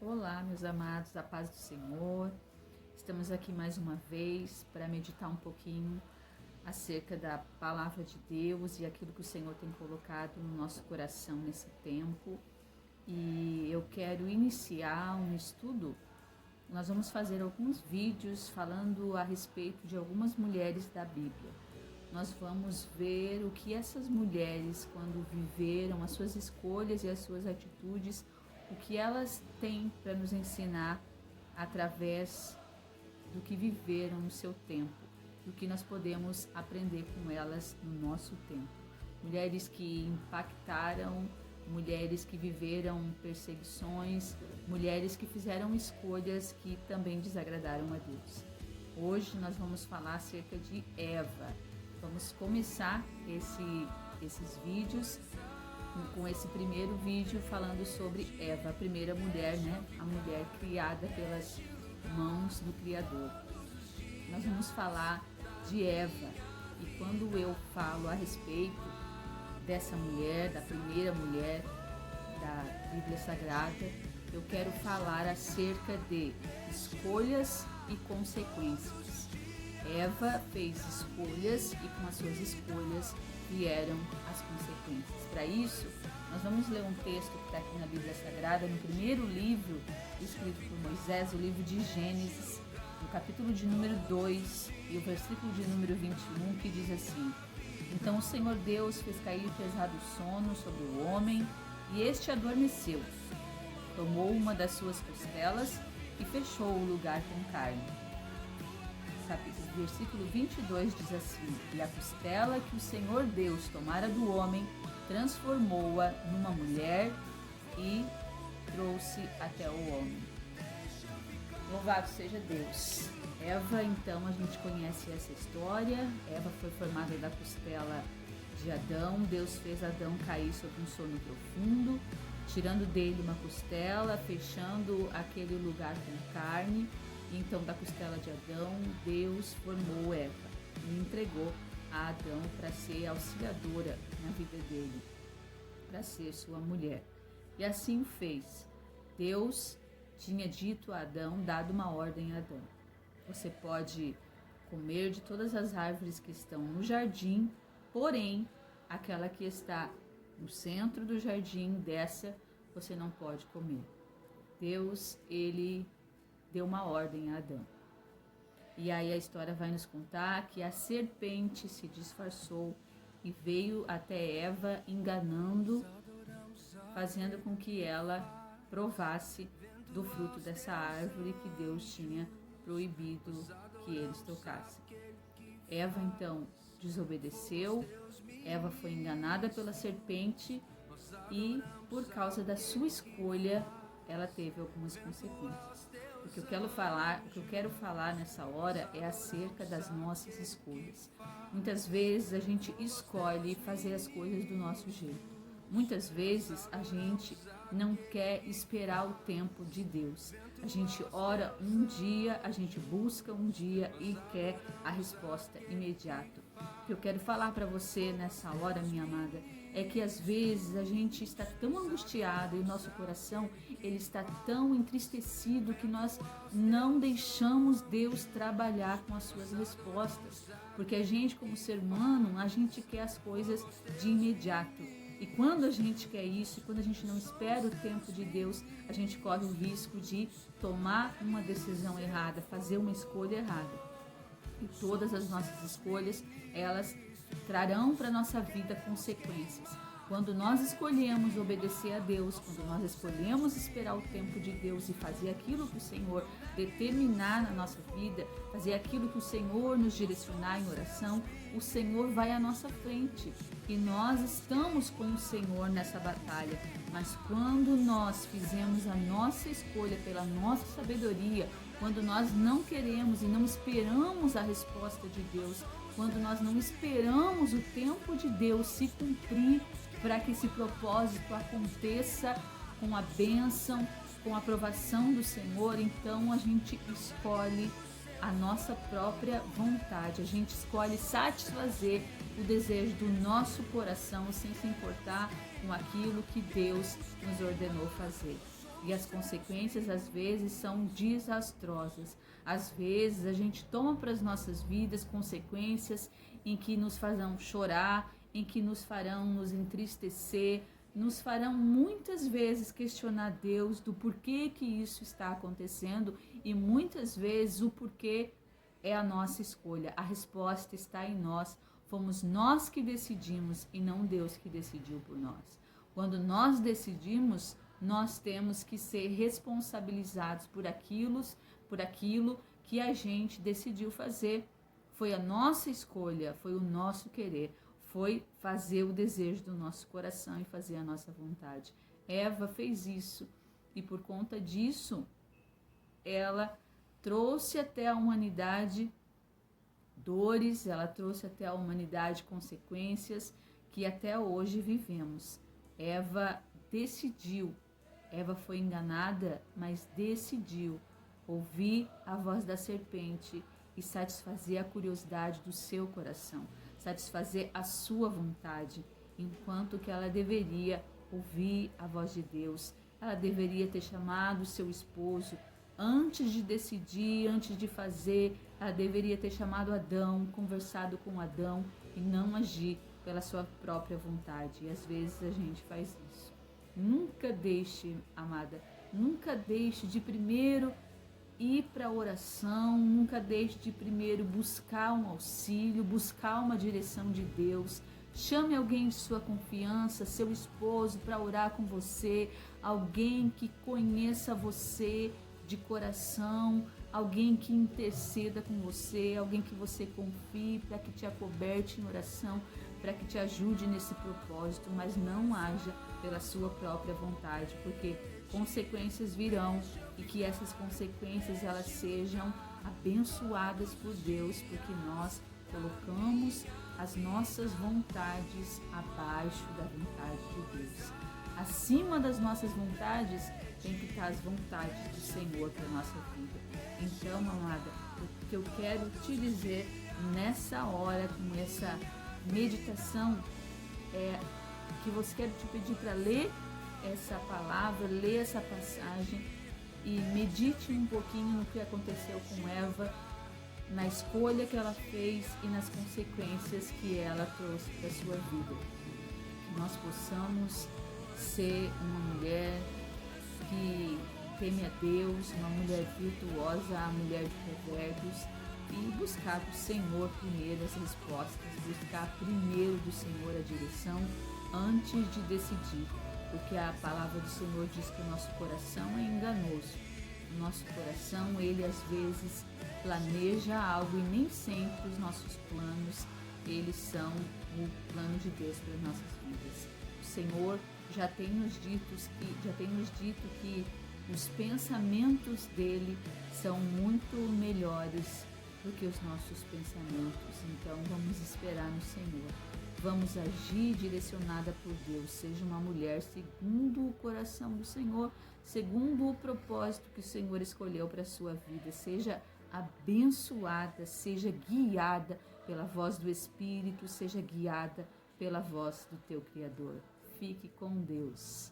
Olá, meus amados, a paz do Senhor. Estamos aqui mais uma vez para meditar um pouquinho acerca da palavra de Deus e aquilo que o Senhor tem colocado no nosso coração nesse tempo. E eu quero iniciar um estudo. Nós vamos fazer alguns vídeos falando a respeito de algumas mulheres da Bíblia. Nós vamos ver o que essas mulheres, quando viveram as suas escolhas e as suas atitudes, o que elas têm para nos ensinar através do que viveram no seu tempo, do que nós podemos aprender com elas no nosso tempo. Mulheres que impactaram, mulheres que viveram perseguições, mulheres que fizeram escolhas que também desagradaram a Deus. Hoje nós vamos falar acerca de Eva. Vamos começar esses vídeos com esse primeiro vídeo falando sobre Eva, a primeira mulher, a mulher criada pelas mãos do Criador. Nós vamos falar de Eva, e quando eu falo a respeito dessa mulher, da primeira mulher da Bíblia Sagrada, eu quero falar acerca de escolhas e consequências. Eva fez escolhas e com as suas escolhas vieram as consequências. Para isso, nós vamos ler um texto que está aqui na Bíblia Sagrada, no primeiro livro escrito por Moisés, o livro de Gênesis, no capítulo de número 2 e o versículo de número 21, que diz assim: Então o Senhor Deus fez cair pesado sono sobre o homem, e este adormeceu. Tomou uma das suas costelas e fechou o lugar com carne. Versículo 22 diz assim: E a costela que o Senhor Deus tomara do homem, transformou-a numa mulher e trouxe até o homem. Louvado seja Deus. Eva, então, a gente conhece essa história. Eva foi formada da costela de Adão. Deus fez Adão cair sob um sono profundo, tirando dele uma costela, fechando aquele lugar com carne. Então, da costela de Adão, Deus formou Eva e entregou a Adão para ser auxiliadora na vida dele, para ser sua mulher. E assim o fez. Deus tinha dito a Adão, dado uma ordem a Adão: você pode comer de todas as árvores que estão no jardim, porém, aquela que está no centro do jardim, dessa você não pode comer. Deus, ele deu uma ordem a Adão. E aí a história vai nos contar que a serpente se disfarçou e veio até Eva enganando, fazendo com que ela provasse do fruto dessa árvore que Deus tinha proibido que eles tocassem. Eva então desobedeceu, Eva foi enganada pela serpente e por causa da sua escolha ela teve algumas consequências. O que eu quero falar nessa hora é acerca das nossas escolhas. Muitas vezes a gente escolhe fazer as coisas do nosso jeito. Muitas vezes a gente não quer esperar o tempo de Deus. A gente ora um dia, a gente busca um dia e quer a resposta imediata. O que eu quero falar para você nessa hora, minha amada, é que às vezes a gente está tão angustiado e o nosso coração ele está tão entristecido que nós não deixamos Deus trabalhar com as suas respostas. Porque a gente, como ser humano, a gente quer as coisas de imediato. E quando a gente quer isso, quando a gente não espera o tempo de Deus, a gente corre o risco de tomar uma decisão errada, fazer uma escolha errada. E todas as nossas escolhas, elas trarão para a nossa vida consequências. Quando nós escolhemos obedecer a Deus, quando nós escolhemos esperar o tempo de Deus e fazer aquilo que o Senhor determinar na nossa vida, fazer aquilo que o Senhor nos direcionar em oração, o Senhor vai à nossa frente e nós estamos com o Senhor nessa batalha. Mas quando nós fizemos a nossa escolha pela nossa sabedoria, quando nós não queremos e não esperamos a resposta de Deus, quando nós não esperamos o tempo de Deus se cumprir para que esse propósito aconteça com a bênção, com a aprovação do Senhor, então a gente escolhe a nossa própria vontade, a gente escolhe satisfazer o desejo do nosso coração sem se importar com aquilo que Deus nos ordenou fazer. E as consequências às vezes são desastrosas. Às vezes a gente toma para as nossas vidas consequências em que nos farão chorar, em que nos farão nos entristecer, nos farão muitas vezes questionar Deus do porquê que isso está acontecendo, e muitas vezes o porquê é a nossa escolha. A resposta está em nós. Fomos nós que decidimos e não Deus que decidiu por nós. Quando nós decidimos, nós temos que ser responsabilizados por aquilo que a gente decidiu fazer. Foi a nossa escolha, foi o nosso querer, foi fazer o desejo do nosso coração e fazer a nossa vontade. Eva fez isso e por conta disso, ela trouxe até a humanidade dores, ela trouxe até a humanidade consequências que até hoje vivemos. Eva decidiu, Eva foi enganada, mas decidiu ouvir a voz da serpente e satisfazer a curiosidade do seu coração, satisfazer a sua vontade, enquanto que ela deveria ouvir a voz de Deus. Ela deveria ter chamado seu esposo antes de decidir, antes de fazer. Ela deveria ter chamado Adão, conversado com Adão e não agir pela sua própria vontade. E às vezes a gente faz isso. Nunca deixe, amada, nunca deixe de primeiro ir para a oração, nunca deixe de primeiro buscar um auxílio, buscar uma direção de Deus. Chame alguém de sua confiança, seu esposo, para orar com você, alguém que conheça você de coração, alguém que interceda com você, alguém que você confie, para que te acoberte em oração, para que te ajude nesse propósito, mas não haja pela sua própria vontade, porque consequências virão e que essas consequências elas sejam abençoadas por Deus, porque nós colocamos as nossas vontades abaixo da vontade de Deus. Acima das nossas vontades tem que estar as vontades do Senhor para a nossa vida. Então, amada, o que eu quero te dizer nessa hora, com essa meditação, é que você quer te pedir para ler essa palavra, ler essa passagem e medite um pouquinho no que aconteceu com Eva, na escolha que ela fez e nas consequências que ela trouxe para a sua vida. Que nós possamos ser uma mulher que teme a Deus, uma mulher virtuosa, a mulher de provérbios, e buscar do Senhor primeiro as respostas, buscar primeiro do Senhor a direção antes de decidir, porque a palavra do Senhor diz que o nosso coração é enganoso. O nosso coração, ele às vezes planeja algo e nem sempre os nossos planos, eles são o plano de Deus para as nossas vidas. O Senhor já tem nos dito que os pensamentos dele são muito melhores do que os nossos pensamentos. Então vamos esperar no Senhor. Vamos agir direcionada por Deus. Seja uma mulher segundo o coração do Senhor, segundo o propósito que o Senhor escolheu para a sua vida. Seja abençoada, seja guiada pela voz do Espírito, seja guiada pela voz do teu Criador. Fique com Deus.